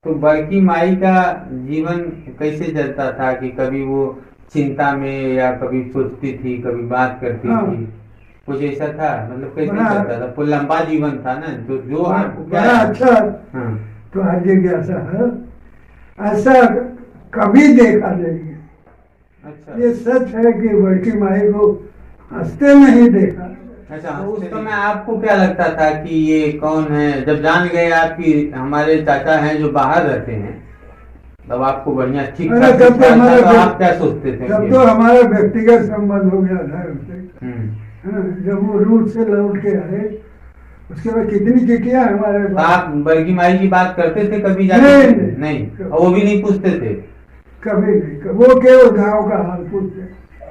तो बड़की माई का जीवन कैसे चलता था कि कभी वो चिंता में या कभी सोचती थी, कभी बात करती हाँ, थी, कुछ ऐसा था? मतलब कैसे बड़ा चलता था? कोई लंबा जीवन था ना, जो जो बड़ा आपको क्या बड़ा याद? अच्छा। हाँ। तो हर जिज्ञासा है, ऐसा कभी देखा नहीं है। अच्छा। ये सच है कि बड़की माई को हंसते नहीं देखा। अच्छा, तो उस समय आपको क्या लगता था कि ये कौन है? जब जान गए आपकी हमारे चाचा हैं जो बाहर रहते हैं, तब आपको बढ़िया ठीक अरे ठाक तब कुछ तो ख्याल था, हमारा तो आप क्या सोचते थे तब कि? तो हमारा व्यक्तिगत संबंध हो गया था उनसे। हम्म। हाँ, जब वो रूट से लौट के आए, उसके बाद कितनी चिट्ठियां हमारे तो पास। आप बड़की माई की बात करते थे कभी जाके? नहीं, नहीं, नहीं, और वो भी नहीं पूछते थे? कभी नहीं। वो केवल गांव का हाल पूछते।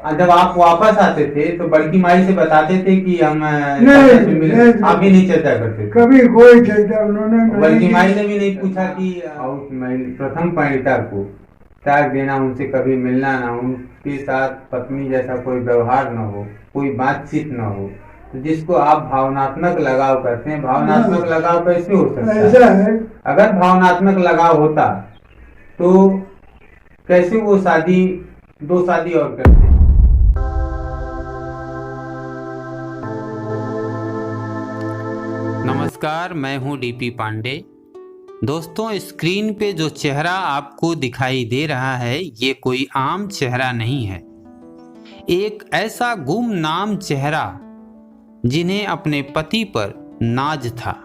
जब आप वापस आते थे तो बड़की माई से बताते थे कि हम नहीं, चाचा से मिले? नहीं, आप भी नहीं चर्चा करते थे? कभी कोई चर्चा उन्होंने नहीं बल्कि माई की। ने भी नहीं पूछा कि प्रथम परिणीता को त्याग देना, उनसे कभी मिलना ना, उनके साथ पत्नी जैसा कोई व्यवहार न हो, कोई बातचीत न हो, तो जिसको आप भावनात्मक लगाव कहते हैं, भावनात्मक लगाव कैसे हो सकता ऐसा है? है। अगर भावनात्मक लगाव होता तो कैसे वो शादी, दो शादी और करते? नमस्कार, मैं हूं डीपी पांडे। दोस्तों, स्क्रीन पे जो चेहरा आपको दिखाई दे रहा है, ये कोई आम चेहरा नहीं है। एक ऐसा गुमनाम चेहरा जिन्हें अपने पति पर नाज था,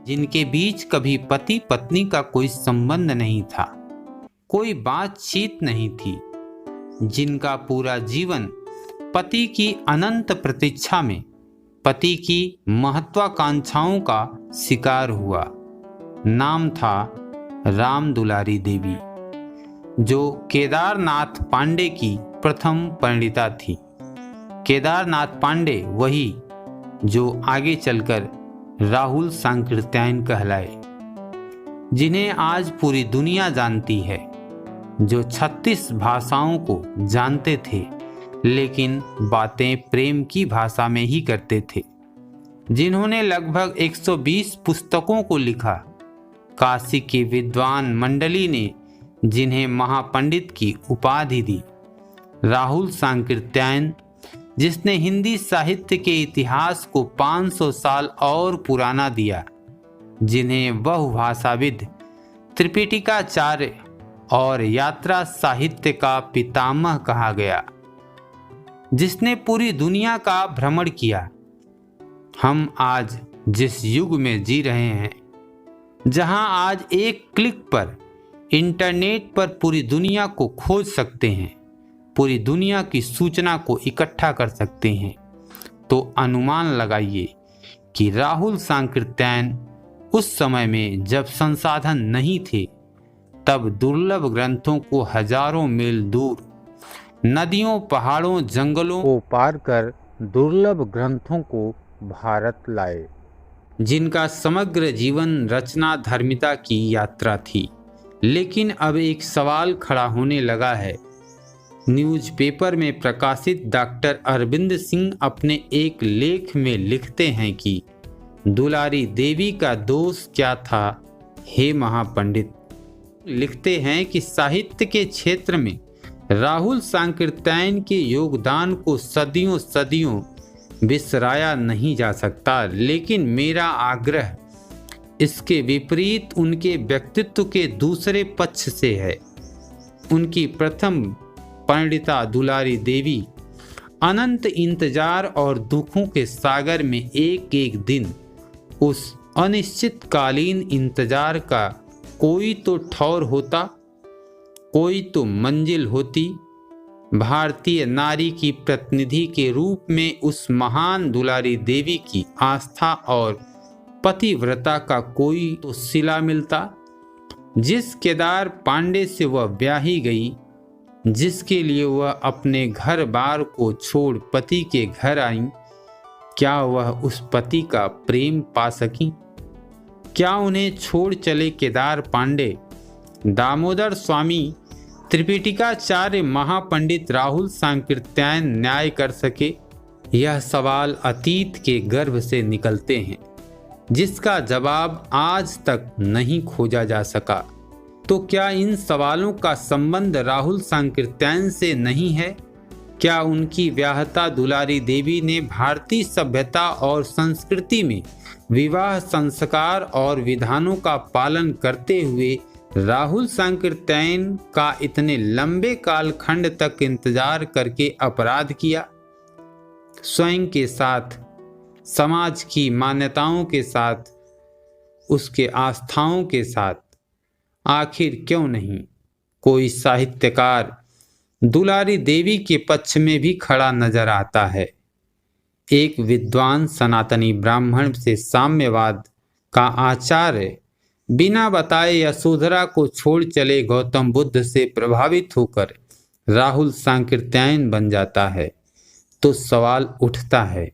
जिनके बीच कभी पति पत्नी का कोई संबंध नहीं था, कोई बातचीत नहीं थी, जिनका पूरा जीवन पति की अनंत प्रतीक्षा में पति की महत्वाकांक्षाओं का शिकार हुआ। नाम था राम दुलारी देवी, जो केदारनाथ पांडे की प्रथम परिणीता थी। केदारनाथ पांडे वही जो आगे चलकर राहुल सांकृत्यायन कहलाए, जिन्हें आज पूरी दुनिया जानती है, जो 36 भाषाओं को जानते थे लेकिन बातें प्रेम की भाषा में ही करते थे, जिन्होंने लगभग 120 पुस्तकों को लिखा। काशी की विद्वान मंडली ने जिन्हें महापंडित की उपाधि दी। राहुल सांकृत्यायन, जिसने हिंदी साहित्य के इतिहास को 500 साल और पुराना दिया, जिन्हें बहुभाषाविद, त्रिपिटिकाचार्य और यात्रा साहित्य का पितामह कहा गया, जिसने पूरी दुनिया का भ्रमण किया। हम आज जिस युग में जी रहे हैं, जहां आज एक क्लिक पर इंटरनेट पर पूरी दुनिया को खोज सकते हैं, पूरी दुनिया की सूचना को इकट्ठा कर सकते हैं, तो अनुमान लगाइए कि राहुल सांकृत्यायन उस समय में जब संसाधन नहीं थे, तब दुर्लभ ग्रंथों को हजारों मील दूर, नदियों, पहाड़ों, जंगलों को पार कर दुर्लभ ग्रंथों को भारत लाए, जिनका समग्र जीवन रचना धर्मिता की यात्रा थी। लेकिन अब एक सवाल खड़ा होने लगा है। न्यूज़पेपर में प्रकाशित डॉक्टर अरविंद सिंह अपने एक लेख में लिखते हैं कि दुलारी देवी का दोष क्या था, हे महापंडित? लिखते हैं कि साहित्य के क्षेत्र में राहुल सांकृत्यायन के योगदान को सदियों सदियों बिसराया नहीं जा सकता, लेकिन मेरा आग्रह इसके विपरीत उनके व्यक्तित्व के दूसरे पक्ष से है। उनकी प्रथम परिणीता दुलारी देवी अनंत इंतजार और दुखों के सागर में एक एक दिन, उस अनिश्चितकालीन इंतजार का कोई तो ठौर होता, कोई तो मंजिल होती। भारतीय नारी की प्रतिनिधि के रूप में उस महान दुलारी देवी की आस्था और पतिव्रता का कोई तो सिला मिलता। जिस केदार पांडे से वह ब्याही गई, जिसके लिए वह अपने घर बार को छोड़ पति के घर आई, क्या वह उस पति का प्रेम पा सकी? क्या उन्हें छोड़ चले केदार पांडे, दामोदर स्वामी, त्रिपिटिकाचार्य महापंडित राहुल सांकृत्यायन न्याय कर सके? यह सवाल अतीत के गर्भ से निकलते हैं, जिसका जवाब आज तक नहीं खोजा जा सका। तो क्या इन सवालों का संबंध राहुल सांकृत्यायन से नहीं है? क्या उनकी व्याहता दुलारी देवी ने भारतीय सभ्यता और संस्कृति में विवाह संस्कार और विधानों का पालन करते हुए राहुल सांकृत्यायन का इतने लंबे कालखंड तक इंतजार करके अपराध किया? स्वयं के साथ, समाज की मान्यताओं के साथ, उसके आस्थाओं के साथ आखिर क्यों नहीं कोई साहित्यकार दुलारी देवी के पक्ष में भी खड़ा नजर आता है? एक विद्वान सनातनी ब्राह्मण से साम्यवाद का आचार्य बिना बताए यशोधरा को छोड़ चले गौतम बुद्ध से प्रभावित होकर राहुल सांकृत्यायन बन जाता है, तो सवाल उठता है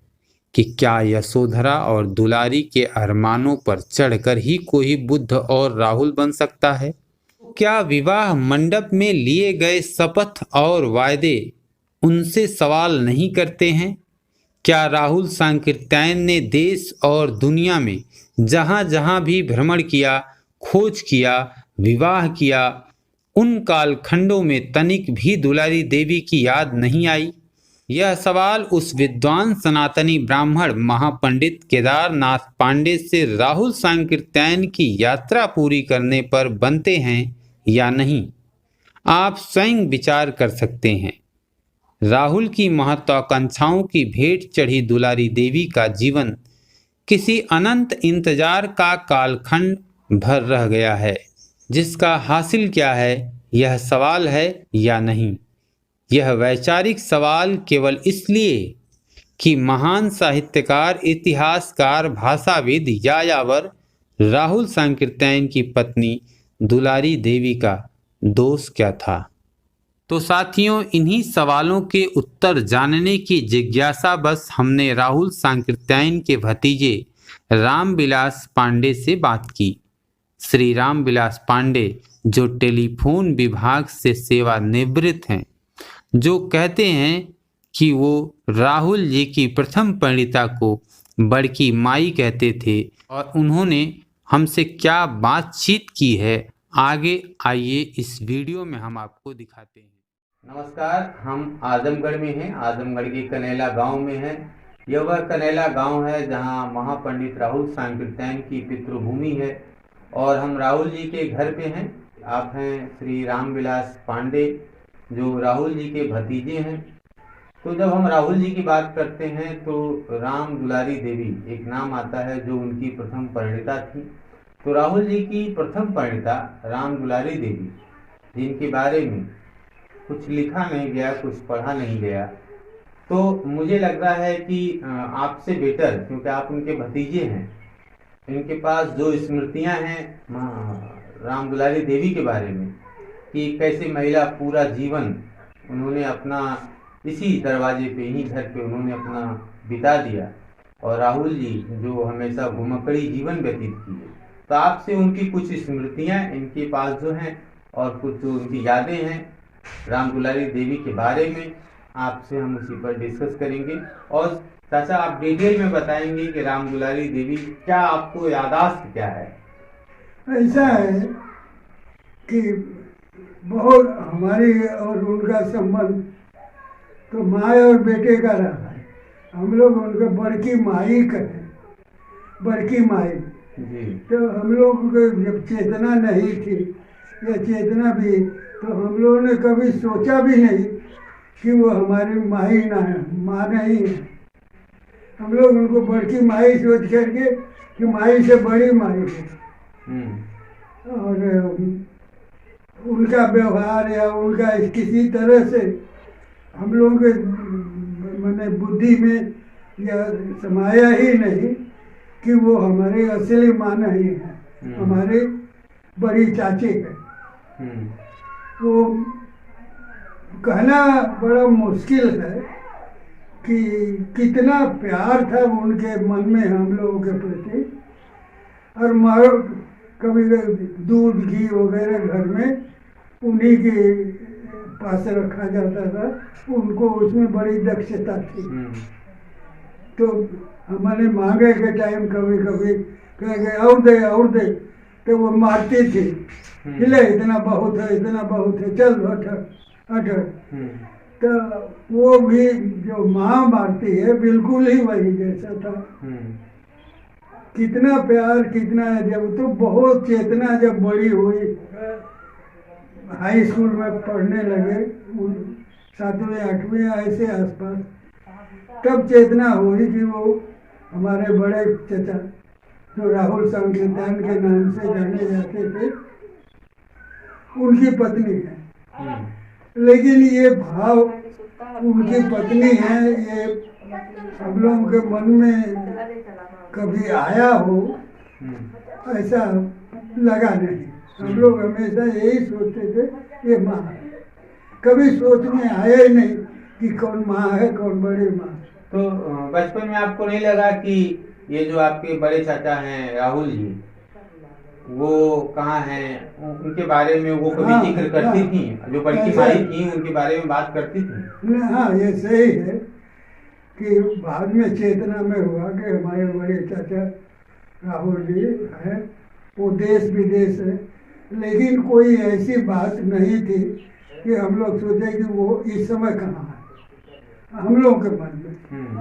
कि क्या यशोधरा और दुलारी के अरमानों पर चढ़कर ही कोई बुद्ध और राहुल बन सकता है? क्या विवाह मंडप में लिए गए शपथ और वायदे उनसे सवाल नहीं करते हैं? क्या राहुल सांकृत्यायन ने देश और दुनिया में जहाँ जहाँ भी भ्रमण किया, खोज किया, विवाह किया, उन कालखंडों में तनिक भी दुलारी देवी की याद नहीं आई? यह सवाल उस विद्वान सनातनी ब्राह्मण महापंडित केदारनाथ पांडे से राहुल सांकृत्यायन की यात्रा पूरी करने पर बनते हैं या नहीं, आप स्वयं विचार कर सकते हैं। राहुल की महत्वाकांक्षाओं की भेंट चढ़ी दुलारी देवी का जीवन किसी अनंत इंतजार का कालखंड भर रह गया है, जिसका हासिल क्या है यह सवाल है या नहीं। यह वैचारिक सवाल केवल इसलिए कि महान साहित्यकार, इतिहासकार, भाषाविद यायावर राहुल सांकृत्यायन की पत्नी दुलारी देवी का दोष क्या था? तो साथियों, इन्हीं सवालों के उत्तर जानने की जिज्ञासा बस हमने राहुल सांकृत्यायन के भतीजे रामविलास पांडे से बात की। श्री रामविलास पांडे जो टेलीफोन विभाग से सेवानिवृत्त हैं, जो कहते हैं कि वो राहुल जी की प्रथम परिणीता को बड़की माई कहते थे, और उन्होंने हमसे क्या बातचीत की है, आगे आइए इस वीडियो में हम आपको दिखाते हैं। नमस्कार, हम आजमगढ़ में हैं। आजमगढ़ के कनेला गांव में हैं। यह वह कनेला गांव है जहां महापंडित राहुल सांकृत्यायन की पितृभूमि है, और हम राहुल जी के घर पे हैं। आप हैं श्री रामविलास पांडे, जो राहुल जी के भतीजे हैं। तो जब हम राहुल जी की बात करते हैं तो राम दुलारी देवी एक नाम आता है जो उनकी प्रथम परिणीता थी। तो राहुल जी की प्रथम परिणीता राम दुलारी देवी, जिनके बारे में कुछ लिखा नहीं गया, कुछ पढ़ा नहीं गया, तो मुझे लग रहा है कि आपसे बेटर, क्योंकि आप उनके भतीजे हैं, इनके पास जो स्मृतियां हैं राम दुलारी देवी के बारे में, कि कैसे महिला पूरा जीवन उन्होंने अपना इसी दरवाजे पे, ही घर पे उन्होंने अपना बिता दिया, और राहुल जी जो हमेशा घुमक्कड़ी जीवन व्यतीत किए। तो आपसे उनकी कुछ स्मृतियां इनके पास जो हैं, और कुछ जो उनकी यादें हैं राम दुलारी देवी के बारे में, आपसे हम उसी पर डिस्कस करेंगे। और चाचा, आप डिटेल में बताएंगे कि राम दुलारी देवी क्या आपको यादाश्त क्या है? ऐसा है कि बहुत हमारी और उनका संबंध तो माँ और बेटे का रहा है। हम लोग उनका बड़की माई कहें, बड़की माई जी। तो हम लोग जब चेतना नहीं थी, या चेतना भी, तो हम लोगों ने कभी सोचा भी नहीं कि वो हमारी माई ना है, माँ नहीं है। हम लोग उनको बड़की माई सोच करके कि माई से बड़ी माई है। और उनका व्यवहार या उनका किसी तरह से हम लोगों के मैंने बुद्धि में या समाया ही नहीं कि वो हमारे असली माँ नहीं है, हमारे बड़ी चाची है। तो कहना बड़ा मुश्किल है कि कितना प्यार था उनके मन में हम लोगों के प्रति। और कभी दूध घी वगैरह घर में उन्हीं के पास रखा जाता था, उनको उसमें बड़ी दक्षता थी। तो हमारे मांगे के टाइम कभी कभी कह गए और दे, तो वो मारती थी, हिले इतना बहुत है, इतना बहुत है, चल हट हट हट। तो वो भी जो माँ मारती है बिल्कुल ही वही जैसा था। कितना प्यार, कितना, जब तो बहुत चेतना जब बड़ी हुई, हाई स्कूल में पढ़ने लगे, 7वीं 8वीं ऐसे आसपास, तब चेतना हुई कि वो हमारे बड़े चचा जो राहुल संकीर्तन के नाम से जाने जाते थे, उनकी पत्नी है। लेकिन ये भाव उनकी पत्नी है, ये हम लोगों के मन में कभी आया हो ऐसा लगा नहीं। हम लोग हमेशा यही सोचते थे ये माँ है, कभी सोच में आया ही नहीं कि कौन माँ है, कौन बड़ी माँ। तो बचपन में आपको नहीं लगा कि ये जो आपके बड़े चाचा हैं राहुल जी, वो कहाँ हैं, उनके बारे में वो कभी जिक्र करती थी, जो बड़की माई थी उनके बारे में बात करती थी? हाँ, ये सही है कि बाद में चेतना में हुआ कि हमारे बड़े चाचा राहुल जी हैं, वो देश विदेश है, लेकिन कोई ऐसी बात नहीं थी कि हम लोग सोचे कि वो इस समय कहाँ है। हम लोग के मन में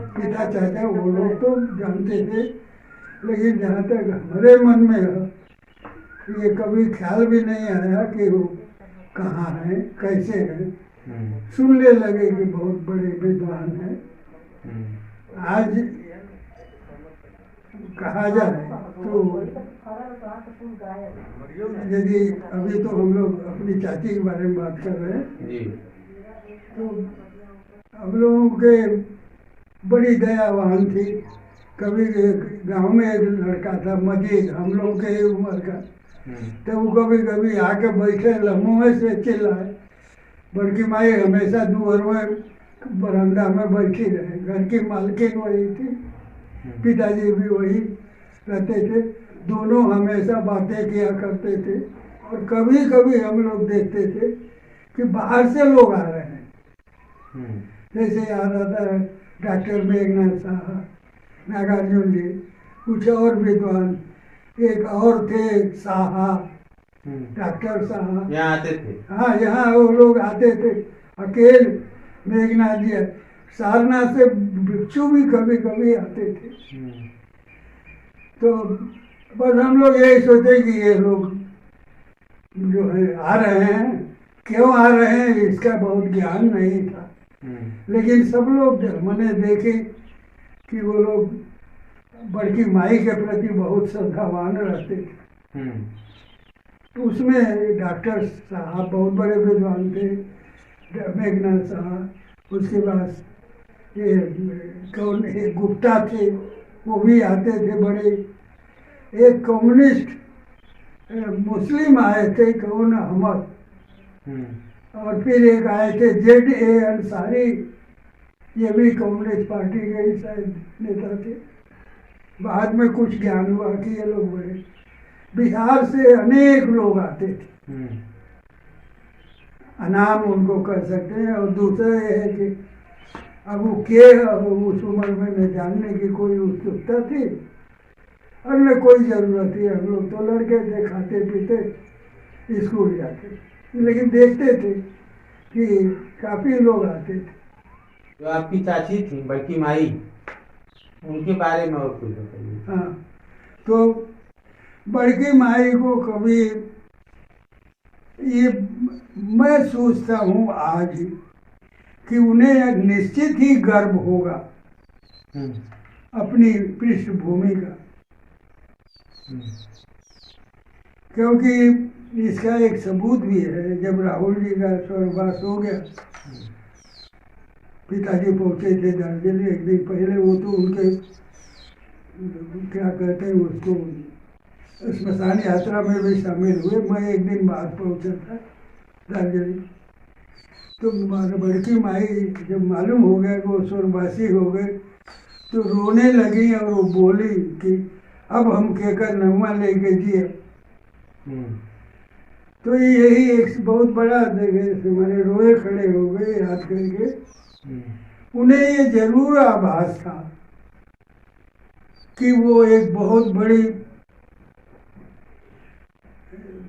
पिता चाचा वो लोग तो जानते थे, लेकिन जहाँ तक हमारे मन में है, ये कभी ख्याल भी नहीं आया कि वो कहाँ है, कैसे है। सुनने लगे कि बहुत बड़े विद्वान हैं। आज कहा जाए तो यदि अभी तो हम लोग अपनी चाची के बारे में बात कर रहे हैं, तो हम लोगों के बड़ी दयावान थी। कभी गांव में एक लड़का था मजीद, हम लोग के उम्र का, तो वो कभी कभी आके बैठे लम्हों से चिल्लाए। बड़की माई हमेशा दूर में बरामदा में बैठी रहे, घर की मालकिन वही थी, पिताजी भी वही रहते थे, दोनों हमेशा बातें किया करते थे। और कभी कभी हम लोग देखते थे कि बाहर से लोग आ रहे हैं, जैसे आ रहा था डॉक्टर मेघनाथ साहब, नागार्जुन जी, कुछ और विद्वान, एक और थे साहा, डॉक्टर साहब यहाँ आते थे। हाँ, यहाँ वो लोग आते थे। अकेले मेघनाथ जी, सारनाथ से भिक्षु भी कभी कभी आते थे। तो बस हम लोग यही सोचे कि ये लोग जो है आ रहे हैं, क्यों आ रहे हैं इसका बहुत ज्ञान नहीं था। लेकिन सब लोग मैंने देखे कि वो लोग बड़की माई के प्रति बहुत श्रद्धावान रहते थे। तो उसमें डॉक्टर साहब बहुत बड़े विद्वान थे, मेघनाथ साहब, उसके बाद ये कौन गुप्ता थे, वो भी आते थे बड़े। एक कम्युनिस्ट मुस्लिम आए थे, कौन अहमद, और फिर एक आए थे ZA अंसारी, ये भी कम्युनिस्ट पार्टी के ही शायद नेता थे। बाद में कुछ ज्ञान हुआ कि ये लोग बड़े, बिहार से अनेक लोग आते थे, अनाम उनको कर सकते हैं। और दूसरा ये है कि अब वो अब उस उम्र में न जानने की कोई उत्सुकता थी और न कोई ज़रूरत थी। हम लोग तो लड़के थे, खाते पीते स्कूल जाते, लेकिन देखते थे कि काफ़ी लोग आते थे। जो आपकी चाची थी बड़की माई, उनके बारे में और कुछ बताइए। हाँ, तो बड़की माई को कभी ये मैं सोचता हूँ आज कि उन्हें निश्चित ही गर्व होगा अपनी पृष्ठभूमि का, क्योंकि इसका एक सबूत भी है। जब राहुल जी का स्वर्गवास हो गया, पिताजी पहुंचे थे दार्जिलिंग एक दिन पहले, वो तो उनके क्या कहते हैं उसको स्मशान यात्रा में भी शामिल हुए। मैं एक दिन बाद पहुंचा था दार्जिलिंग, तो बड़की माई जब मालूम हो गया कि वो स्वर्गवासी हो गए, तो रोने लगी और वो बोली कि अब हम केकर नहुआ लेके जिए। तो यही एक बहुत बड़ा हमारे रोए खड़े हो गए याद करके। उन्हें ये जरूर आभास था कि वो एक बहुत बड़ी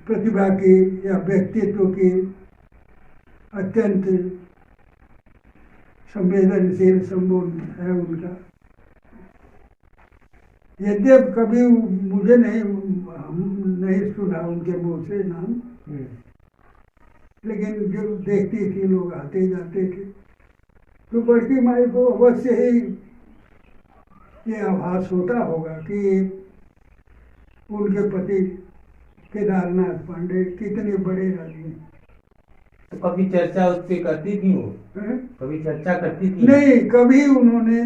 प्रतिभा की या व्यक्तित्व की अत्यंत संवेदनशील संबोधन है उनका। यद्यप कभी मुझे नहीं सुना उनके मुंह से नाम, लेकिन जो देखती थी लोग आते जाते थे, तो बड़की माई को अवश्य ही ये आभास होता होगा कि उनके पति केदारनाथ पांडे कितने बड़े आदमी। तो कभी चर्चा उस पे करती थी वो? कभी चर्चा करती थी? नहीं, कभी उन्होंने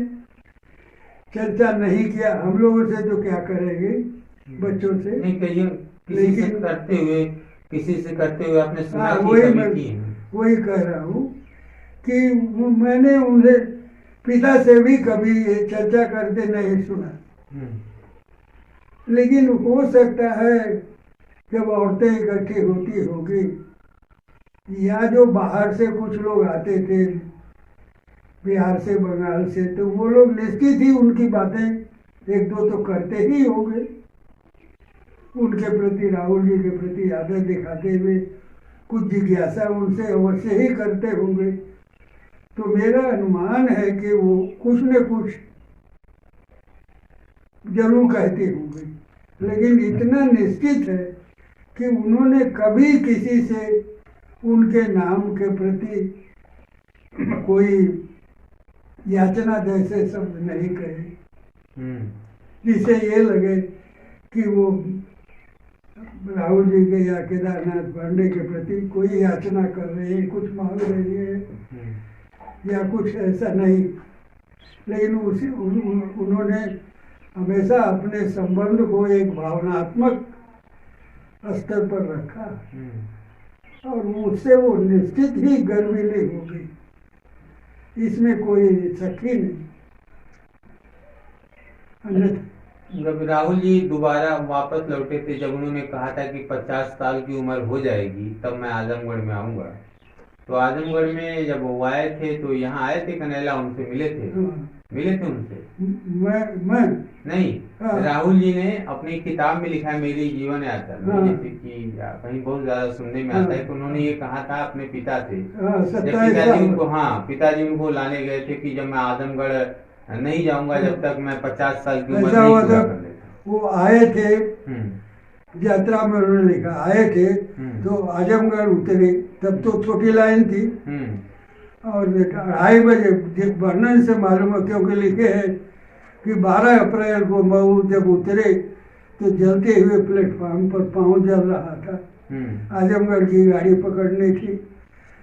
चर्चा नहीं किया। हम लोगों से तो क्या करेंगे, बच्चों से नहीं, कहीं किसी से करते हुए, किसी से करते हुए आपने सुना कि वही कभी मैं की? वही कह रहा हूँ कि मैंने उनसे पिता से भी कभी ये चर्चा करते नहीं सुना। लेकिन हो सकता है जब औरतें इकट्ठी होती होगी, या जो बाहर से कुछ लोग आते थे बिहार से, बंगाल से, तो वो लोग निश्चित ही उनकी बातें एक दो तो करते ही होंगे, उनके प्रति, राहुल जी के प्रति आदर दिखाते हुए कुछ जिज्ञासा उनसे अवश्य ही करते होंगे। तो मेरा अनुमान है कि वो कुछ न कुछ जरूर कहते होंगे, लेकिन इतना निश्चित है कि उन्होंने कभी किसी से उनके नाम के प्रति कोई याचना जैसे शब्द नहीं कहे जिससे ये लगे कि वो राहुल जी के या केदारनाथ पांडे के प्रति कोई याचना कर रहे हैं, कुछ मांग रही है या कुछ ऐसा नहीं। लेकिन उन्होंने हमेशा अपने संबंध को एक भावनात्मक स्तर पर रखा, और उससे वो निश्चित ही गर्विली होगी, इसमें कोई शक ही नहीं। जब राहुल जी दोबारा वापस लौटे थे, जब उन्होंने कहा था कि 50 साल की उम्र हो जाएगी तब मैं आजमगढ़ में आऊंगा, तो आजमगढ़ में जब वो आए थे तो यहाँ आए थे कनेला, उनसे मिले थे? मिले थे उनसे? मैं नहीं, राहुल जी ने अपनी किताब में लिखा है मेरी जीवन यात्रा में, जैसे कि कहीं बहुत ज्यादा सुनने में आता है, तो उन्होंने ये कहा था अपने पिता से, जब पिताजी उनको लाने गए थे कि जब मैं आजमगढ़ नहीं जाऊंगा जब तक मैं 50 साल की उम्र नहीं पूरा कर लेता। वो आए थे यात्रा में, उन्होंने लिखा आए थे तो आजमगढ़ उतरे, तब तो छोटी लाइन थी, और 2:30 बजे वर्णन से मालूम है, क्योंकि लिखे हैं कि 12 अप्रैल को मऊ जब उतरे तो जलते हुए प्लेटफार्म पर पाँव जल रहा था। आजमगढ़ की गाड़ी पकड़नी थी,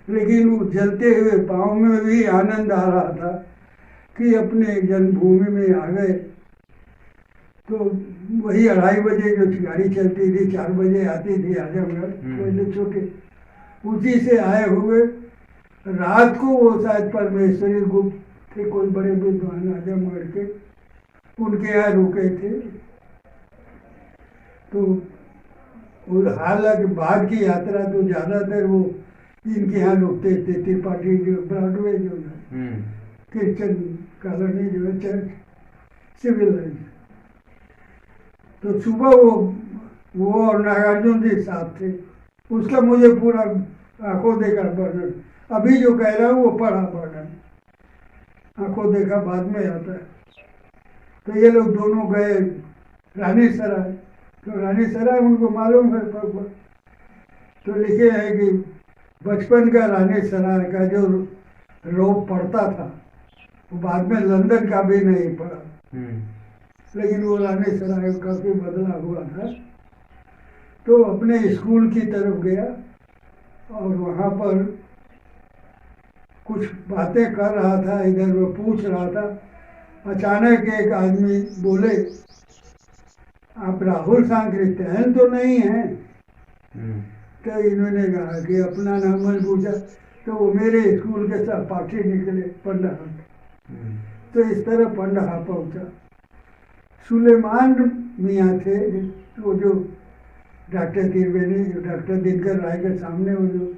लेकिन वो जलते हुए पाँव में भी आनंद आ रहा था कि अपने जन्मभूमि में आ गए। तो वही 2:30 बजे जो गाड़ी चलती थी, 4 बजे आती थी आजमगढ़, पहले छोटे, उसी से आए हुए रात को वो शायद परमेश्वरी गुप्त थे, कोई बड़े विद्वान आजमगढ़ के, उनके यहाँ रुके थे। तो हालांकि बाद की यात्रा तो ज्यादातर वो इनके यहाँ रुकते थे, त्रिपाठी जो ब्रॉडवे जो है, क्रिश्चियन कॉलोनी जो है, चर्च सिविल लाइन। तो सुबह वो और नागार्जुन जी साथ थे, उसका मुझे पूरा आंखों देखा वर्णन, अभी जो कह रहा हूँ वो पढ़ा वर्णन, आंखों देखा बाद में आता है। तो ये लोग दोनों गए रानी सराय, तो रानी सराय उनको मालूम है, तो लिखे है कि बचपन का रानी सराय का जो रोप पड़ता था वो बाद में लंदन का भी नहीं पड़ा, लेकिन वो रानी सराय काफी बदला हुआ था। तो अपने स्कूल की तरफ गया और वहाँ पर कुछ बातें कर रहा था, इधर वो पूछ रहा था। अचानक एक आदमी बोले, आप राहुल सांकृत्यायन तो नहीं हैं? तो इन्होंने कहा कि अपना नाम पूछा, तो वो मेरे स्कूल के सहपाठी निकले, पंडहा। तो इस तरह पंडहा पहुंचा। सुलेमान मियाँ थे, वो जो डॉक्टर त्रिवेणी, जो डॉक्टर दिनकर राय के सामने वो जो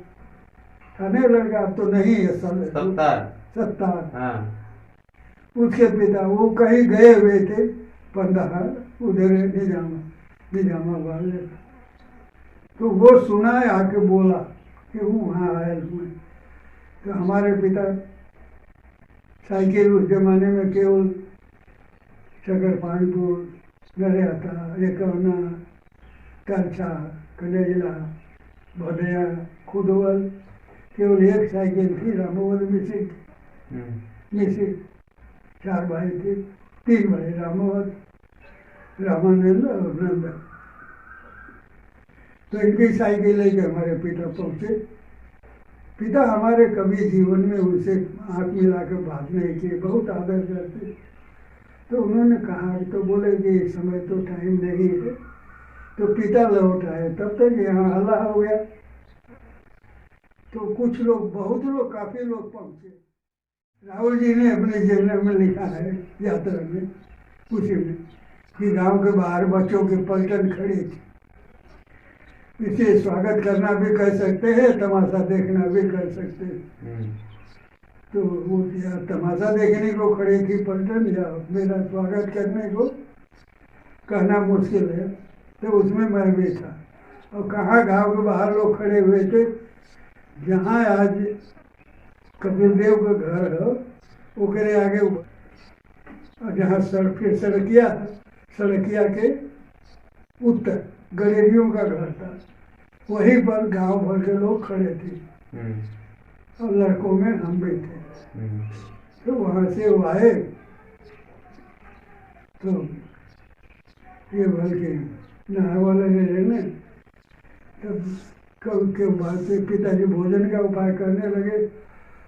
थाने लड़का, अब तो नहीं है, सत्तार, उसके पिता, वो कहीं गए हुए थे पंडहा, उधर निजामाबाद। तो वो सुना है, आके बोला कि वो वहाँ आया हुए। तो हमारे पिता साइकिल उस जमाने में केवल शकर पानपुर घरे आता, एकवना, तरछा, कलेजला, भदैया, खुदवल, केवल एक साइकिल थी, रामोवल मिसिर 4 भाई थे, 3 भाई, रामोवल, रामानंद और नंदन। तो इनकी साइकिल लेके हमारे पिता पहुंचे। पिता हमारे कभी जीवन में उनसे आँख मिला कर बात नहीं की, बहुत आदर करते। तो उन्होंने कहा, तो बोले कि इस समय तो टाइम नहीं है। तो पिता लौट आए, तब तक यहाँ हल्ला हो गया। तो कुछ लोग, बहुत लोग, काफी लोग पहुंचे। राहुल जी ने अपने जर्नल में लिखा है, यात्रा में, उसी में, कि गांव के बाहर बच्चों के पलटन खड़ी थी। इसे स्वागत करना भी कर सकते हैं, तमाशा देखना भी कर सकते हैं। तो वो या तमाशा देखने को खड़ी थी पलटन, या मेरा स्वागत करने को कहना मुश्किल है। तो उसमें मैं भी था। और कहाँ गांव के बाहर लोग खड़े हुए थे, जहाँ आज कपिल देव का घर है, ओकरे आगे, और जहाँ फिर सड़किया के उत्तर गलेरियों का घर था, वहीं पर गांव भर के लोग खड़े थे। और लड़कों में हम भी थे। तो वहाँ से वो आए, तो ये बल्कि नहावा लगे रहने। तब कब के बाद से पिताजी भोजन का उपाय करने लगे।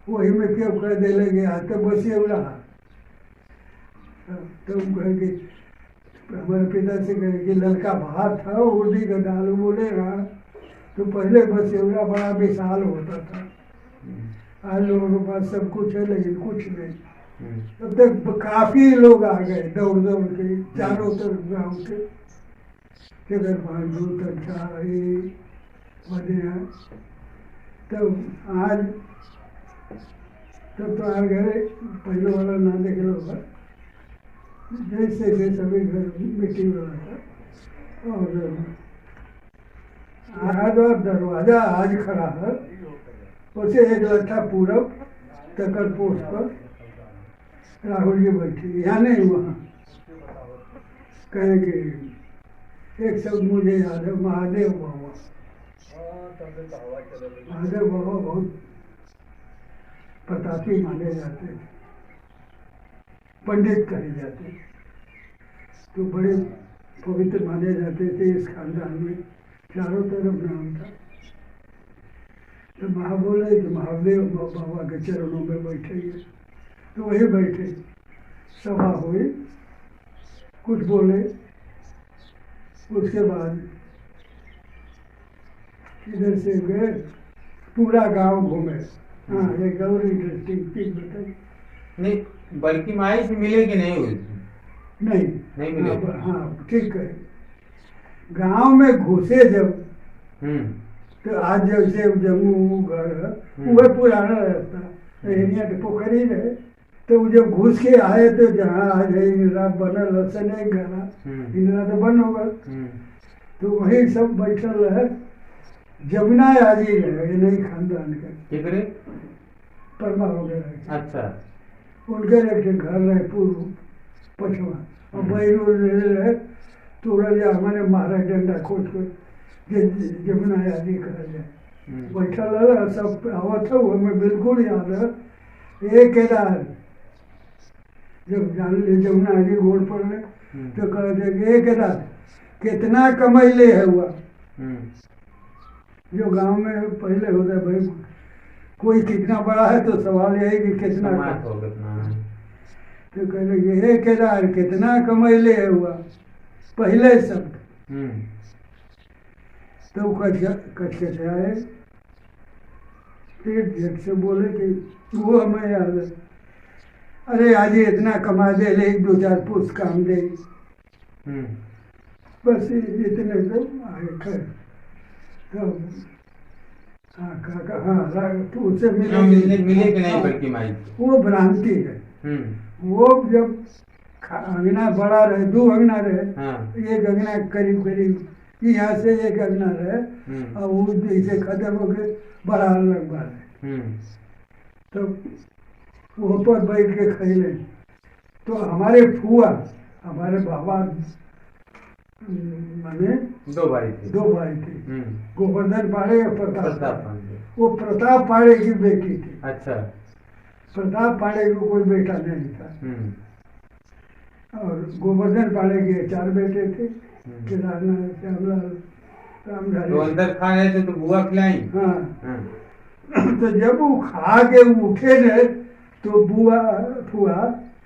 वही में क्यों कह दे लगे, तो बस ये रहा। तो कहे कि हमारे पिता से कहे कि लड़का बाहर था, उर्दी का दाल बोले रहा। तो पहले बस एवरा बड़ा विशाल होता था। आज लोगों के पास सब कुछ है, लेकिन कुछ नहीं। तब तक काफी लोग आ गए दौड़ दौड़ के, चारों तरफ गाँव के, जगह बांधू तरछा बढ़िया। तब आज तब तो आ गए, पहले वाला ना देखे लोग, जैसे सभी घर मिट्टी वाला था। और दरवाजा आज खड़ा है, उसे एक लट्ठा पूरब तकर पोस्ट पर राहुल जी बैठे, यहाँ नहीं वहाँ। कहेंगे एक शब्द मुझे याद है, महादेव बाबा। महादेव बाबा बहुत प्रतापी माने जाते थे, पंडित कहे जाते, तो बड़े पवित्र माने जाते थे। इस खानदान में चारों तरफ नाम था। तो बोले तो महादेव बाबा के चरणों में बैठेंगे। तो वही बैठे, सभा हुई, कुछ बोले। उसके बाद इधर से गए, पूरा गांव घूमे। हाँ, एक और इंटरेस्टिंग चीज बताई। नहीं, बल्कि माई से मिले कि नहीं हुए? नहीं मिले। हाँ ठीक है। गांव में घुसे जब, तो आज जैसे जम्मू घर है, वह पुराना रास्ता एरिया के पोखरी रहे। तो जब घुस के आए, तो जहाँ आज है इंदिरा बनल सने घरा, इंदिरा तो बन होगा। तो वही सब बैठल रहे। जमुना आजी रहे, ये नहीं खानदान के परमा वगैरह। अच्छा। उनके एक घर रहे पूर्व पछवा, और बैरू रहे तोड़ल जा, मैंने मारा डंडा खोज कर, जमुना आजी कहा जाए। बैठल रहा, सब आवत है, हमें बिल्कुल याद है। एक केदार जब जान ले जमुना आजी गोड़ पड़ रहे, तो कहते एक केदार कितना कमैले है हुआ। जो गांव में पहले होता है, भाई कोई कितना बड़ा है तो सवाल यही कि कितना। तो कह लगे हे केदार कितना कमैले है हुआ, पहले शब्द। तो कचकचाए, फिर झट से बोले कि वो हमें याद है, अरे आज इतना कमा दे, ले 2-4 पुष्ट काम दे। बस इतने तो आए खैर। तो तो उससे मिले कि नहीं बल्कि माई? वो भ्रांति है। वो जब अंगना बड़ा रहे, 2 अंगना रहे, एक अंगना करीब कि यहाँ से ये करना है और वो इसे खत्म हो गए बड़ा लगवा रहे। तो वो पर बैठ के खेले। तो हमारे फुआ, हमारे बाबा माने दो भाई थे। गोवर्धन पाड़े और प्रताप प्रताप पांडे। वो प्रताप पाड़े की बेटी थी। अच्छा। प्रताप पाड़े को कोई बेटा नहीं था। और गोवर्धन पाड़े के 4 बेटे थे, केदारनाथ, श्यामलाल, रामधारी। तो अंदर खा रहे थे तो बुआ खिलाई। हाँ। तो जब वो खा के उठे न, तो बुआ फुआ,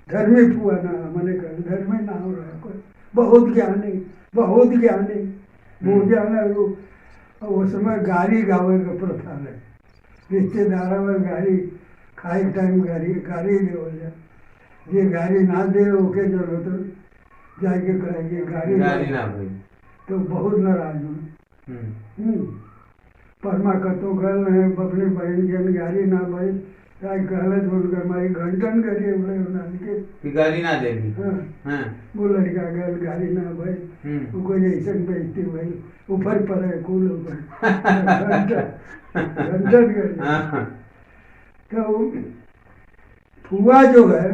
धर्मी फुआ ना मैंने कहा, धर्मी ना हो रहा कोई, बहुत ज्ञानी, बहुत ज्ञानी, बहुत ज्ञानी। वो समय गाड़ी गावे का प्रथा है, रिश्तेदारों में गाड़ी खाए टाइम गाड़ी दे जा, ये गाड़ी ना दे ओके चलो तो जाके कहेंगे गाड़ी ना भाई। तो बहुत नाराज हूँ। परमा कतो गल है अपनी बहन जन गाड़ी ना भाई चाहे कहले तो उनका माई घंटन करिए बोले उन्होंने कि गाड़ी ना देगी। हाँ। वो लड़का गल गाड़ी ना भाई वो कोई ऐसा बेचती भाई ऊपर पर है कूल ऊपर घंटन करिए। तो फुआ जो है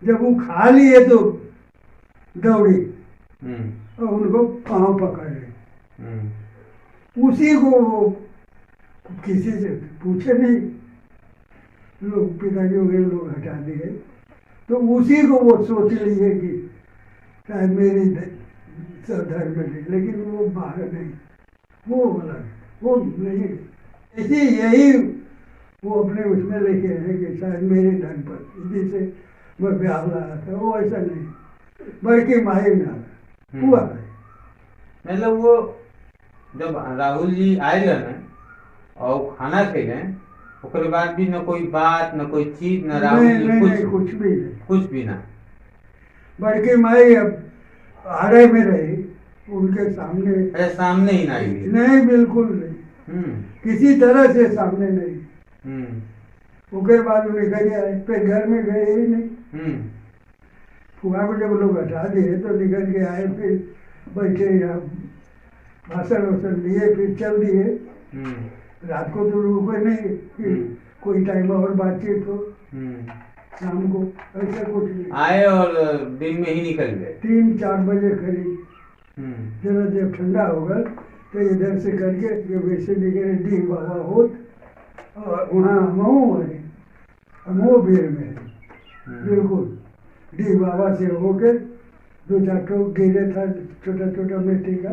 जब वो खा लिए तो दौड़ी और उनको पाँव पकड़ ली। उसी को वो किसी से पूछे नहीं, लोग पिताजी वगैरह लोग हटा दिए। तो उसी को वो सोच लिए कि शायद मेरी धर्म में, लेकिन वो बाहर नहीं, वो अलग, वो नहीं। इसी यही वो अपने उसमें लिखे हैं कि शायद मेरे धर्म पर जिसे मैं ब्याह लाया था, वो ऐसा नहीं, बल्कि माही ना हुआ है। मतलब वो जब राहुल जी आए रहे और खाना खेले उसके बाद भी न कोई बात न कोई चीज न राहुल जी कुछ भी ना, बल्कि माई अब आड़े में रही उनके सामने। अरे सामने ही नहीं बिल्कुल नहीं, किसी तरह से सामने नहीं। उसके बाद वो निकल आए, फिर घर में गए ही नहीं। फुआ को जब लोग हटा दिए तो निकल के आए, फिर बैठे यहाँ भाषण वाषण लिए, फिर चल दिए। रात को तो रुके नहीं कि कोई टाइम और बातचीत हो, शाम को ऐसा कुछ नहीं। आए और दिन में ही निकल गए 3-4 बजे करीब। जरा जब ठंडा होगा तो इधर से करके जो वैसे निकले डी बाबा होत और वहाँ मऊ भीड़ में बिल्कुल डी बाबा से होके 2-4 ठोक गिरे था छोटा छोटा मिट्टी का,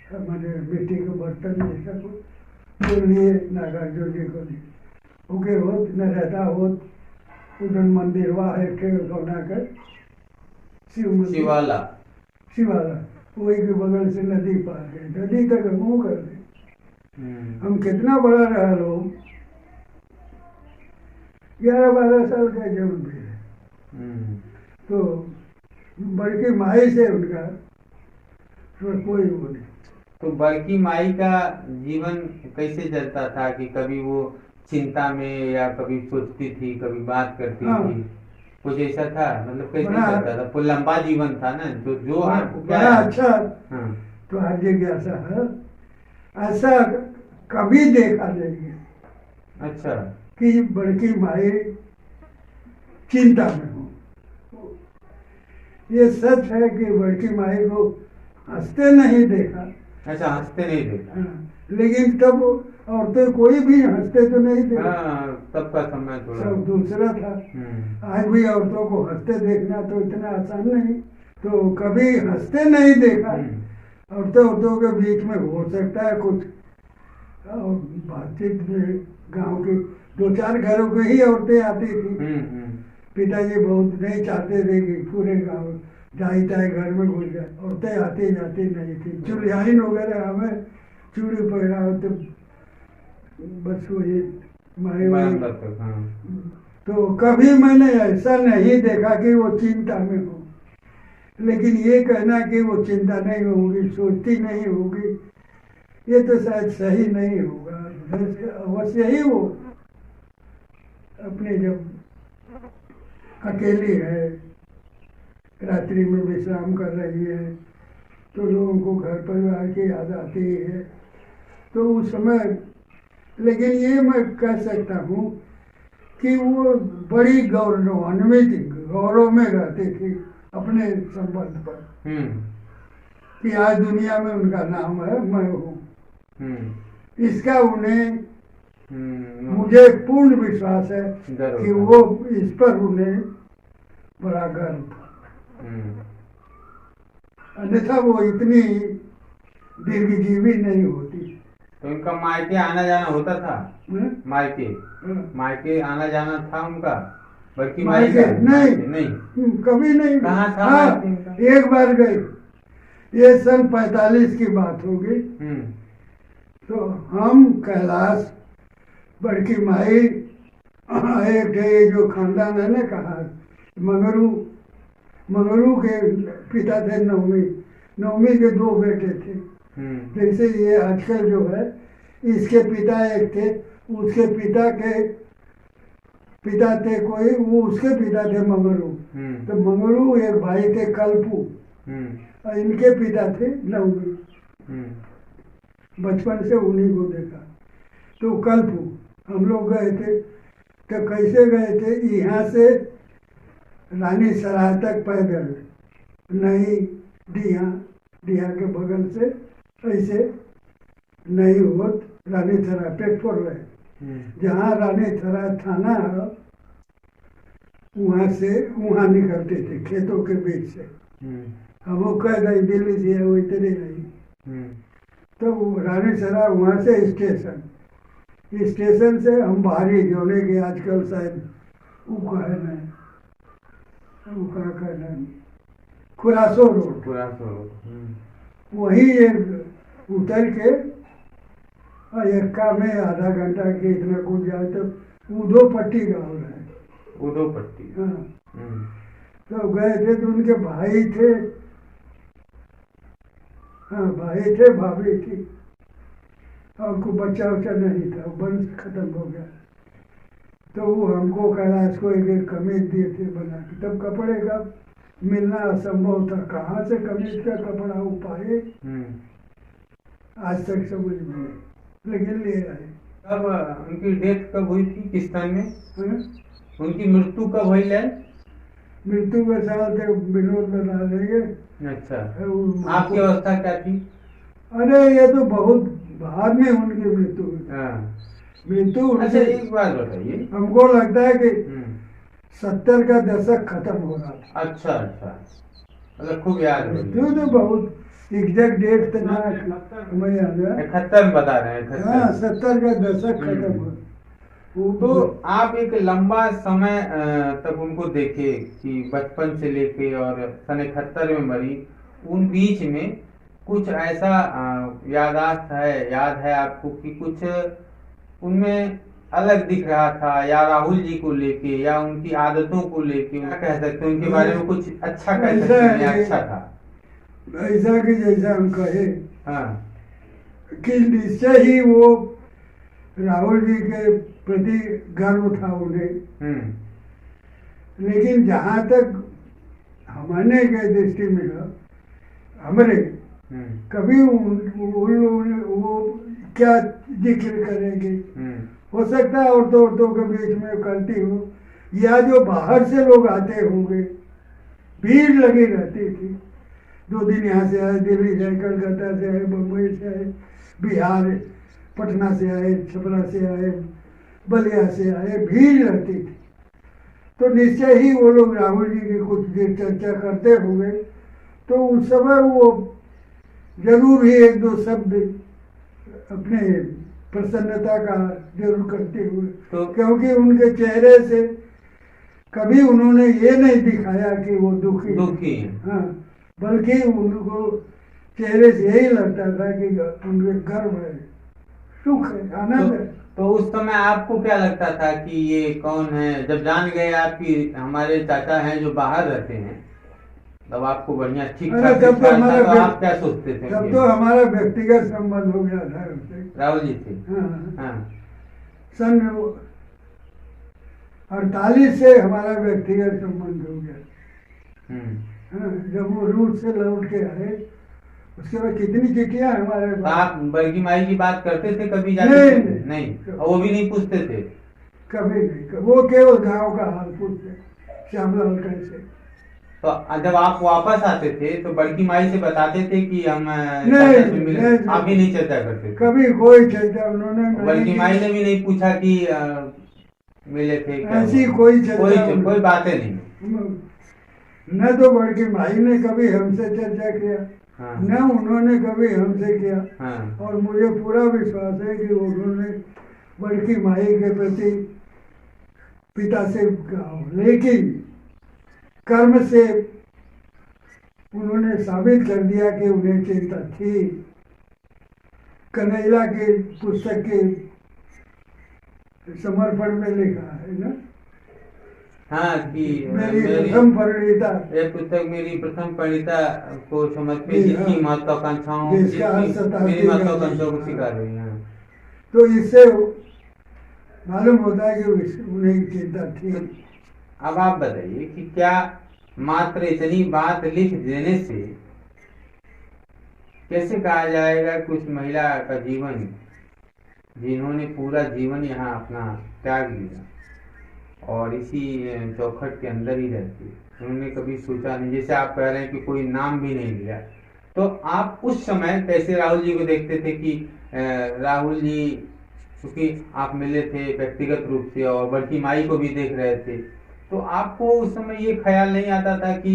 हमारे मिट्टी के बर्तन जैसा कुछ तो लिए नागार्जुन जी को लिए ओके होत न रहता होत उधर मंदिर वहाँ है के गौना कर शिवाला वही के बगल से नदी पार गए, नदी तक मुँह कर दे। हम कितना बड़ा रहा लोग, 11-12 साल का जब भी है। तो बड़की माई से उनका तो कोई वो नहीं। तो बड़की माई का जीवन कैसे चलता था कि कभी वो चिंता में या कभी सोचती थी कभी बात करती थी, कुछ ऐसा था? मतलब कैसे चलता था? कोई लंबा जीवन था ना जो आपको क्या अच्छा। तो आज जिज्ञासा है, ऐसा कभी देखा नहीं। अच्छा। कि बड़की माई चिंता में हो। ये सच है कि बड़की माई को हंसते नहीं देखा। अच्छा, हंसते नहीं देखा। लेकिन तब औरतें कोई भी हंसते तो नहीं देखा। तब का समय थोड़ा सब दूसरा था। आज भी औरतों को हंसते देखना तो इतना आसान नहीं, तो कभी हंसते नहीं देखा। औरतों के बीच में हो सकता है कुछ बातचीत में, गांव की 2-4 घरों की ही औरतें आती थी। पिताजी बहुत नहीं चाहते थे कि पूरे गांव जाए ताए घर में घुस जाए, औरतें आती जाती नहीं थी। चुलियाइन वगैरह हमें चूड़ी पहना हो तो बस वही तो कभी मैंने ऐसा नहीं देखा कि वो चिंता में हो। लेकिन ये कहना कि वो चिंता नहीं होगी, सोचती नहीं होगी, ये तो शायद सही नहीं होगा। अवश्य ही वो अपने जब अकेली है, रात्रि में विश्राम कर रही है, तो लोगों को घर परिवार की याद आती ही है। तो उस समय, लेकिन ये मैं कह सकता हूँ कि वो बड़ी गौरवान्वित गौरव में रहते थे अपने संबंध पर, कि आज दुनिया में उनका नाम है, मैं हूँ। इसका उन्हें मुझे पूर्ण विश्वास है कि वो इस पर उन्हें बड़ा गर्व था, अन्यथा वो इतनी दीर्घजीवी नहीं होती। तो इनका मायके आना जाना होता था? मायके आना जाना था उनका, बल्कि मायके नहीं, कभी नहीं। कहाँ था? हाँ, एक बार गए, ये सन 45 की बात होगी। तो हम कैलाश बड़की माई एक थे, जो खानदान है ना, कहा मंगरू के पिता थे नवमी के 2 बेटे थे। जैसे ये आजकल जो है, इसके पिता एक थे, उसके पिता थे कोई, वो उसके पिता थे मंगरू। तो मंगरू एक भाई थे कल्पू, और इनके पिता थे नवमी। बचपन से उन्हीं को देखा। तो कल्पू हम लोग गए थे, तो कैसे गए थे, यहाँ से रानी सराय तक पैदल, नहीं डिहा के बगल से ऐसे नहीं होत रानी सराय प्लेटफॉर्म रहे, जहाँ रानी सराय थाना है, वहाँ निकलते थे खेतों के बीच से। हम वो कह रहे दिल्ली से है, वो इतने नहीं। तो रानी सराय वहाँ से स्टेशन से हम बाहरी जोड़े के, आजकल शायद वो कहे नहीं, वो कहा कहना खुरासो रोड, वही एक उतर के एक्का में आधा घंटा के इतना कुछ जाए तो उदो पट्टी गाँव है। उदो पट्टी, हाँ। तो गए थे, तो उनके भाई थे, हाँ भाई थे, भाभी थी, और उनको बच्चा उच्चा नहीं था, वंश खत्म हो गया। तो वो हमको कैलाश को एक कमीज दिए थे बना के, तब कपड़े का मिलना असंभव था, कहाँ से कमीज का कपड़ा वो पाए, आज तक समझ में नहीं, लेकिन ले आए। अब उनकी डेथ कब हुई थी, किस टाइम में? उनकी मृत्यु कब हुई है? मृत्यु के साल थे, विनोद बता देंगे। अच्छा, आपकी अवस्था क्या थी? अरे ये तो बहुत बाद में उनकी मृत्यु हुई। अच्छा, एक बात बताइए, हमको लगता है कि 70 का दशक खत्म हो रहा था। अच्छा, मतलब खूब याद है। मृत्यु तो बहुत एग्जैक्ट डेट तो ना मैं याद है, 71 बता रहे हैं। हाँ, 70 का दशक खत्म हो। तो आप एक लंबा समय तक उनको देखे कि बचपन से लेके और सन 71 में मरी, उन बीच में कुछ ऐसा याद है आपको कि कुछ उनमें अलग दिख रहा था, या राहुल जी को लेके, या उनकी आदतों को लेके, क्या कह सकते हैं उनके बारे में कुछ अच्छा कह सकते हैं? अच्छा था ऐसा कि जैसा हम कहे, हाँ, कि निश्चय ही वो राहुल जी के प्रति गर्व था उन्हें। लेकिन जहाँ तक हमने के दृष्टि में हमने कभी वो क्या जिक्र करेंगे, हो सकता है औरतों के बीच में करती हो, या जो बाहर से लोग आते होंगे, भीड़ लगी रहती थी। 2 दिन यहाँ से आए, दिल्ली से आए, कलकत्ता से आए, बम्बई से आए, बिहार पटना से आए, छपरा से आए, बलिया से आए, भीड़ रहती थी। तो निश्चय ही वो लोग राहुल जी की कुछ देर चर्चा करते होंगे, तो उस समय वो जरूर ही 1-2 शब्द अपने प्रसन्नता का जरूर करते हुए, तो क्योंकि उनके चेहरे से कभी उन्होंने ये नहीं दिखाया कि वो दुखी है, हाँ, बल्कि उनको चेहरे से यही लगता था कि उनके गर्व है, सुख है, आनंद है। तो उस समय आपको क्या लगता था कि ये कौन है? जब जान गए आपकी हमारे चाचा हैं जो बाहर रहते हैं, तब आपको बढ़िया ठीक ठाक तब तो हमारा तो आप क्या सोचते थे? तब तो हमारा व्यक्तिगत संबंध हो गया था उनसे, राहुल जी से। हाँ। सन 48 से हमारा व्यक्तिगत संबंध हो गया। हाँ, जब वो रूस से लौट के आए उसके बाद कितनी चिट्ठियां हमारे तो पास। आप बड़की माई की बात करते थे कभी नहीं, जाके? नहीं। नहीं, और वो भी नहीं पूछते थे? कभी नहीं, वो केवल गांव का हाल पूछते, श्यामलाल कैसे। तो जब आप वापस आते थे तो बड़की माई से बताते थे कि हम नहीं, चाचा से मिले? नहीं, आप भी नहीं चर्चा करते थे? कभी कोई चर्चा उन्होंने नहीं बड़की की। माई ने भी नहीं पूछा कि मिले थे क्या? ऐसी कोई चर्चा कोई बातें नहीं? न तो बड़की माई ने कभी हमसे चर्चा किया, हाँ। न उन्होंने कभी हमसे किया। हाँ। और मुझे पूरा विश्वास है कि उन्होंने बड़की माई के प्रति पिता से कहा, लेकिन कर्म से उन्होंने साबित कर दिया कि उन्हें चिंता थी। कन्हैया के पुस्तक के समर्पण में लिखा है ना, हाँ, कि मेरी प्रथम परिणीता, ये पुस्तक मेरी प्रथम परिणीता को समर्पित, जी, जिसकी हाँ। महत्वाकांक्षाओं जिसका हर शताब्दी मेरी का महत्वाकांक्षाओं को हाँ। स्वीकार हुई है। तो इससे मालूम होता है कि उन्हें चिंता थी। अब आप बताइए कि क्या मात्र इतनी बात लिख देने से कैसे कहा जाएगा कि उस महिला का जीवन, जिन्होंने पूरा जीवन यहाँ अपना त्याग दिया और इसी चौखट के अंदर ही रहती, उन्होंने कभी सोचा नहीं, जैसे आप कह रहे हैं कि कोई नाम भी नहीं लिया, तो आप उस समय कैसे राहुल जी को देखते थे कि राहुल जी, क्योंकि आप मिले थे व्यक्तिगत रूप से और बड़की माई को भी देख रहे थे, तो आपको उस समय ये ख्याल नहीं आता था कि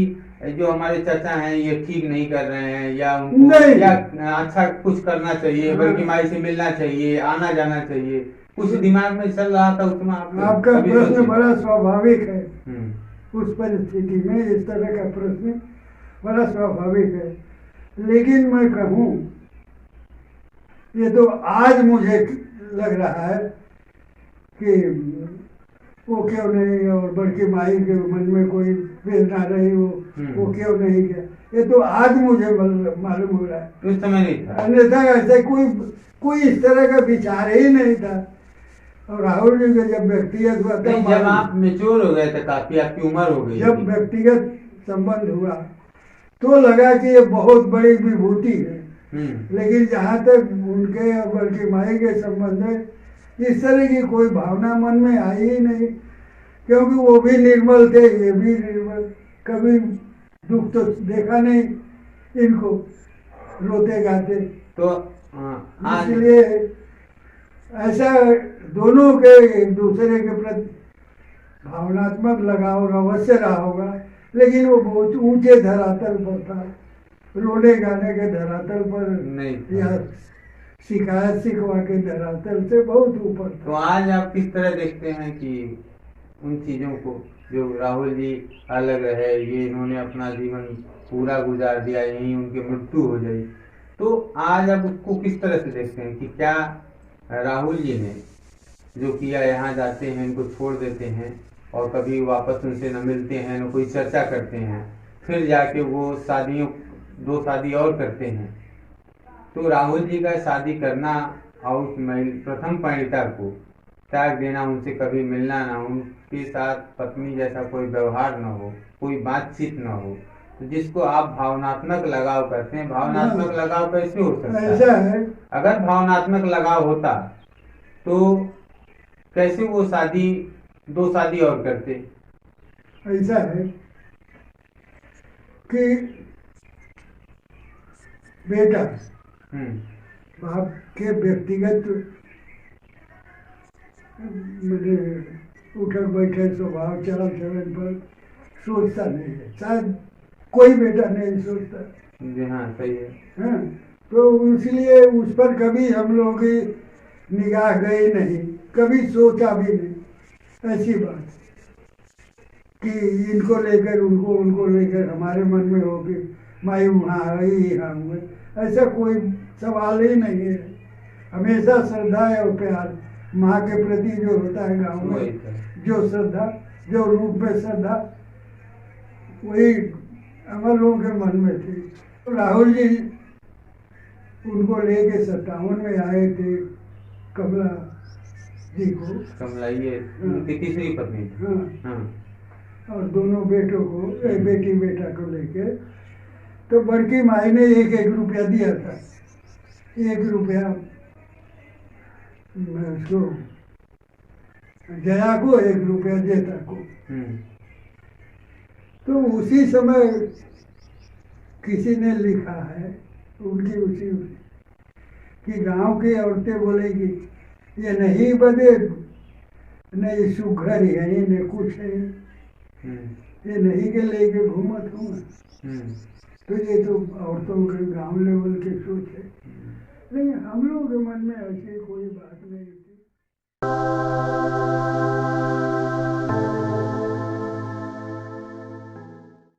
जो हमारे चाचा हैं ये ठीक नहीं कर रहे हैं, या उनको नहीं। या अच्छा कुछ करना चाहिए, हाँ। बड़की माई से मिलना चाहिए, आना जाना चाहिए, कुछ दिमाग में चल रहा था उस समय? आपका कभी प्रश्न सोचे? बड़ा स्वाभाविक है। हम्म। उस परिस्थिति में इस तरह का प्रश्न बड़ा स्वाभाविक है, लेकिन मैं कहूँ, ये तो आज मुझे लग रहा है कि वो क्यों नहीं, और बड़की माई के मन में कोई वेदना रही वो क्यों नहीं किया, ये तो आज मुझे मालूम हो रहा है। उस समय नहीं था? अन्यथा ऐसे कोई इस तरह का विचार ही नहीं था। और राहुल जी का जब व्यक्तिगत हुआ, जब आप मेच्योर हो गए थे, काफी आपकी उम्र हो गई, जब व्यक्तिगत संबंध हुआ तो लगा कि ये बहुत बड़ी विभूति है। लेकिन जहाँ तक उनके और बड़की माई के संबंध है, इस तरह की कोई भावना मन में आई ही नहीं, क्योंकि वो भी निर्मल थे, ये भी निर्मल, कभी दुख तो देखा नहीं इनको रोते गाते। तो इसलिए ऐसा दोनों के एक दूसरे के प्रति भावनात्मक लगाव अवश्य रहा होगा, लेकिन वो बहुत ऊंचे धरातल पर था, रोने गाने के धरातल पर नहीं, या शिकायत शिकवा के धरातल से बहुत ऊपर था। तो आज आप किस तरह देखते हैं कि उन चीजों को, जो राहुल जी अलग रहे, ये इन्होंने अपना जीवन पूरा गुजार दिया, यहीं उनकी मृत्यु हो गई, तो आज आप उसको किस तरह से देखते हैं कि क्या राहुल जी ने जो किया, यहाँ जाते हैं, इनको छोड़ देते हैं और कभी वापस उनसे न मिलते हैं, न कोई चर्चा करते हैं, फिर जाके वो दो शादी और करते हैं, तो राहुल जी का शादी करना और उस प्रथम परिणीता को त्याग देना, उनसे कभी मिलना ना, उनके साथ पत्नी जैसा कोई व्यवहार न हो, कोई बातचीत न हो, तो जिसको आप भावनात्मक लगाव कहते हैं, भावनात्मक लगाव कैसे हो सकता है? अगर भावनात्मक लगाव होता तो कैसे वो दो शादी और करते? ऐसा है कि बेटा बाप के व्यक्तिगत उठक बैठक स्वभाव चाल चलन पर सोचता नहीं है, शायद कोई बेटा नहीं सोचता। जी हाँ, सही है। हाँ, तो इसलिए उस पर कभी हम लोगों की निगाह गई नहीं, कभी सोचा भी नहीं ऐसी बात कि इनको लेकर उनको लेकर हमारे मन में हो कि माई वहाँ आई यहाँ हुए, ऐसा कोई सवाल ही नहीं है। हमेशा श्रद्धा और प्यार माँ के प्रति जो होता है गाँव में, जो श्रद्धा, जो रूप में श्रद्धा, वही हम लोगों के मन में थी। तो राहुल जी उनको लेके 57 में आए थे, कमला जी को, कमला ये उनकी तीसरी पत्नी। हाँ। और दोनों बेटों को, बेटी बेटा को लेके, तो बड़की माई ने 1-1 रुपया दिया था, 1 रुपया उसको जया को, 1 रुपया जेठा को। तो उसी समय किसी ने लिखा है उनकी उसी कि गांव की औरतें बोलेगी ये नहीं बदे, न ये सुघर है न कुछ है, ये नहीं के लेके घूमत हूँ। तो ये तो औरतों के गांव लेवल की सोच है, लेकिन हम लोगों के मन में ऐसी कोई बात नहीं थी।